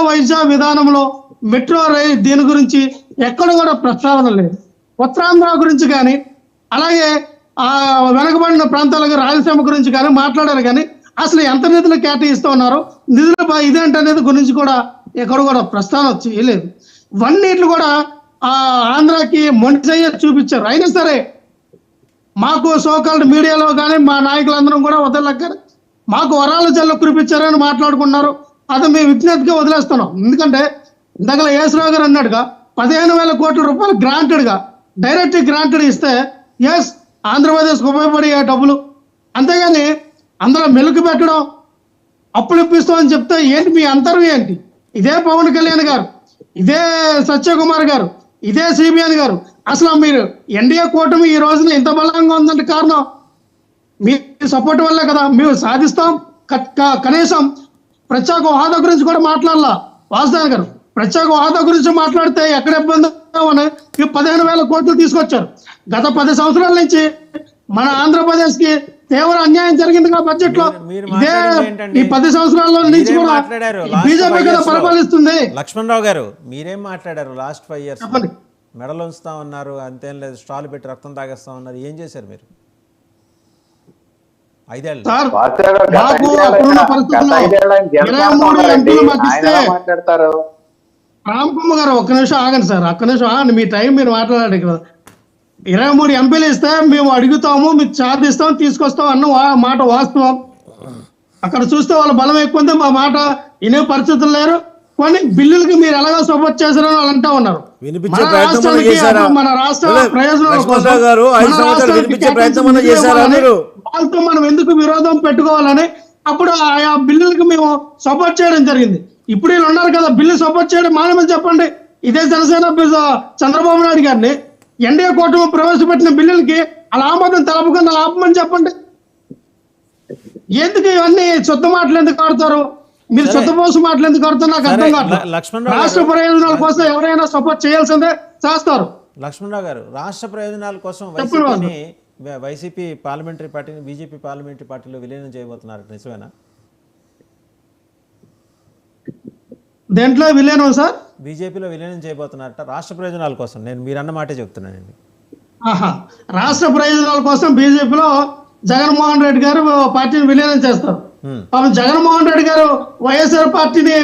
వైద్య విధానంలో metro rail దీని గురించి ఎక్కడ కూడా ప్రస్తావన లేదు. ఉత్తరాంధ్ర గురించి కానీ అలాగే వెనకబడిన ప్రాంతాలకు రాయలసీమ గురించి కానీ మాట్లాడారు, కానీ అసలు ఎంత నిధులు కేటాయిస్తూ ఉన్నారు, నిధుల ఇదేంటనేది గురించి కూడా ఎక్కడ కూడా ప్రస్తావన చేయలేదు. ఇవన్నిట్లు కూడా ఆంధ్రాకి మొండిచయ్య చూపించారు. అయినా సరే మాకు సోకాల్డ్ మీడియాలో కానీ మా నాయకులందరం కూడా వదలక మాకు వరాల జల్లు కురిపించారని మాట్లాడుకున్నారు. అది మేము విజ్ఞప్తిగా వదిలేస్తున్నాం. ఎందుకంటే ఇంతకల యేసరావు గారు అన్నాడుగా 15,000 కోట్ల రూపాయలు గ్రాంటెడ్గా డైరెక్ట్ గ్రాంటెడ్ ఇస్తే ఎస్ ఆంధ్రప్రదేశ్కి ఉపయోగపడే డబ్బులు, అంతేగాని అందులో మెలుగు పెట్టడం అప్పులు ఇప్పిస్తామని చెప్తే ఏంటి మీ అంతరం ఏంటి? ఇదే పవన్ కళ్యాణ్ గారు, ఇదే సత్యకుమార్ గారు, ఇదే సిబిఎన్ గారు, అసలు మీరు ఎన్డీఏ కూటమి ఈ రోజున ఇంత బలంగా ఉందంటే కారణం మీ సపోర్ట్ వల్లే కదా. మేము సాధిస్తాం. కనీసం ప్రత్యేక హోదా గురించి కూడా మాట్లాడాల వాసుదేవ్ గారు. ప్రత్యేక హోదా గురించి మాట్లాడితే ఎక్కడ ఇబ్బంది అని 15,000 కోట్లు తీసుకొచ్చారు. గత 10 సంవత్సరాల నుంచి మన ఆంధ్రప్రదేశ్ కి తీవ్ర అన్యాయం జరిగింది కదా బడ్జెట్ లో. ఇదే ఈ 10 సంవత్సరాల నుంచి కూడా బీజేపీ కదా పరిపాలిస్తుంది. లక్ష్మణరావు గారు మీరేం మాట్లాడారు? లాస్ట్ 5 years మెడలు ఉంచుతా ఉన్నారు, అంతేం లేదు, స్టాల్ పెట్టి రక్తం తాగేస్తా ఉన్నారు. ఏం చేశారు మీరు 5 ఏళ్ళు? రామకుమ్మ గారు ఒక్క నిమిషం ఆగండి సార్, ఒక్క నిమిషం ఆగండి. మీ టైం మీరు మాట్లాడారు కదా. 23 ఎంపీలు ఇస్తే మేము అడుగుతాము, మీకు ఛార్జ్ ఇస్తాం, తీసుకొస్తాం అన్న మాట వాస్తవం. అక్కడ చూస్తే వాళ్ళ బలం ఎక్కువ, మా మాట వినే పరిస్థితులు లేరు. కొన్ని బిల్లులకి మీరు ఎలాగో సపోర్ట్ చేశారని వాళ్ళు అంటా ఉన్నారు. మన రాష్ట్ర ప్రయోజనాల కోసం వాళ్ళతో మనం ఎందుకు విరోధం పెట్టుకోవాలని అప్పుడు ఆయా బిల్లులకి మేము సపోర్ట్ చేయడం జరిగింది. ఇప్పుడు వీళ్ళు ఉన్నారు కదా, బిల్లు సపోర్ట్ చేయడం మానమని చెప్పండి. ఇదే జనసేన చంద్రబాబు నాయుడు గారిని ఎన్డీఏ కూటమి ప్రవేశపెట్టిన బిల్లులకి అలా ఆమోదం తెలపకుండా ఆపమని చెప్పండి. ఎందుకు ఇవన్నీ శుద్ధ మాటలు ఎందుకు ఆడతారు? మీరు శుద్ధపోసు మాటలు ఎందుకు ఆడుతారు? నాకు అర్థం కాదు. రాష్ట్ర ప్రయోజనాల కోసం ఎవరైనా సపోర్ట్ చేయాల్సిందే చేస్తారు. లక్ష్మణరావు గారు, రాష్ట్ర ప్రయోజనాల కోసం వైసీపీ పార్లమెంటరీ పార్టీని బీజేపీ పార్లమెంటరీ పార్టీలో విలీనం చేయబోతున్నారు, నిజమేనా? దేంట్లో విలీనం సార్? బీజేపీలో విలీనం చేయబోతున్నారట రాష్ట్ర ప్రయోజనాల కోసం. నేను మీరు అన్న మాటే చెప్తున్నానండి. రాష్ట్ర ప్రయోజనాల కోసం బీజేపీలో జగన్మోహన్ రెడ్డి గారు పార్టీని విలీనం చేస్తారు. జగన్మోహన్ రెడ్డి గారు వైఎస్ఆర్ పార్టీని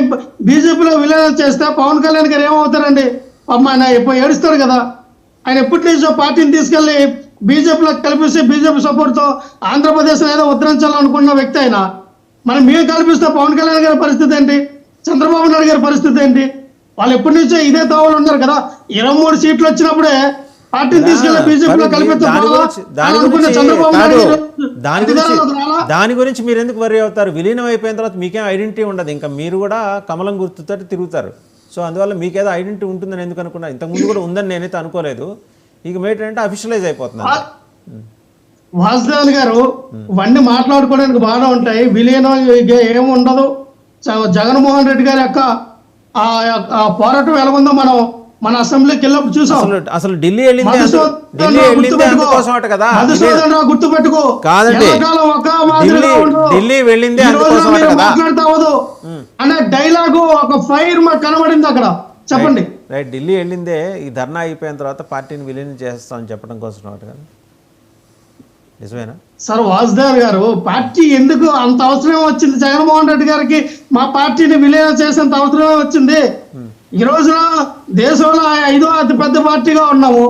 బీజేపీలో విలీనం చేస్తే పవన్ కళ్యాణ్ గారు ఏమవుతారండి? ఆయన ఇప్పుడు ఏడుస్తారు కదా. ఆయన ఎప్పటి నుంచో పార్టీని తీసుకెళ్లి బీజేపీలో కల్పిస్తే బీజేపీ సపోర్ట్ తో ఆంధ్రప్రదేశ్ ఏదో ఉద్ధరించాలనుకున్న వ్యక్తి అయినా మనం మేము కల్పిస్తే పవన్ కళ్యాణ్ గారి పరిస్థితి ఏంటి? చంద్రబాబు నాయుడు గారి పరిస్థితి ఏంటి? వాళ్ళు ఎప్పటి నుంచో ఇదే తోవలు ఉన్నారు కదా. 23 సీట్లు వచ్చినప్పుడే పార్టీని తీసుకెళ్లి బీజేపీలో దాని గురించి మీరు ఎందుకు వరి అవుతారు? విలీనం అయిపోయిన తర్వాత మీకేం ఐడెంటిటీ ఉండదు. ఇంకా మీరు కూడా కమలం గుర్తుతో తిరుగుతారు. సో అందువల్ల మీకేదో ఐడెంటిటీ ఉంటుందని ఎందుకు అనుకున్నారు? ఇంతకుముందు కూడా ఉందని నేనైతే అనుకోలేదు. ఇక ఏంటంటే అఫీషియలైజ్ అయిపోతుంది. వాసుదేవన్ గారు ఇవన్నీ మాట్లాడుకోవడానికి బాగా ఉంటాయి. విలీనం ఏమి ఉండదు. జగన్మోహన్ రెడ్డి గారి యొక్క పోరాటం ఎలాగుందో మనం మన అసెంబ్లీకి వెళ్ళినప్పుడు చూసాం. అసలు ఢిల్లీ గుర్తుపెట్టుకో. ఢిల్లీ వెళ్ళింది మాట్లాడతావదు అనే డైలాగు ఒక ఫైర్ మాకు కనబడింది అక్కడ. చెప్పండి. రైట్, ఢిల్లీ వెళ్ళిందే ఈ ధర్నా అయిపోయిన తర్వాత పార్టీని విలీనం చేస్తామని చెప్పడం కోసం కదా, నిజమేనా సార్? వాసుదేవ్ గారు పార్టీ ఎందుకు అంత అవసరం వచ్చింది జగన్మోహన్ రెడ్డి గారికి? మా పార్టీని విలీనం చేసేంత అవసరమే వచ్చింది. ఈ రోజున దేశంలో 5వ అతిపెద్ద పార్టీగా ఉన్నాము.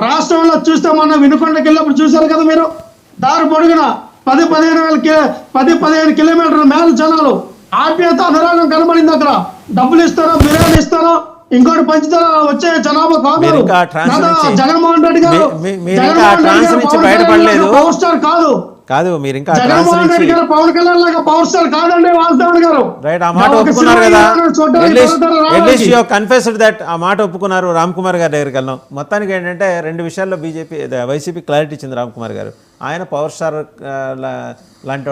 రాష్ట్రంలో చూస్తే మొన్న వినుకొండకి వెళ్ళినప్పుడు చూశారు కదా మీరు. దారి పొడుగున 10-15 కిలోమీటర్ల మేల జనాలు ఆప్యాయత అనురాగం కనబడింది. అక్కడ డబ్బులు ఇస్తారో బిర్యానీ ఇస్తారో ఇంకోటి పంచుతారో వచ్చే జనాభా కాదు. జగన్మోహన్ రెడ్డి గారు పవర్ స్టార్ కాదు. మీరు ఇంకా జగన్మోహన్ రెడ్డి గారు పవన్ కళ్యాణ్ లాగా పవర్ స్టార్ కాదండి వాసుదేవన్ గారు. రైట్, ఆ మాట ఒప్పుకున్నారు కదా. కన్ఫెస్డ్ దట్ ఆ మాట ఒప్పుకున్నారు. రామ్ కుమార్ గారి దగ్గరికి వెళ్ళాం. మొత్తానికి ఏంటంటే 2 విషయాల్లో వైసీపీ క్లారిటీ ఇచ్చింది రామ్ కుమార్ గారు. ఆయన పవర్ స్టార్ లాంటి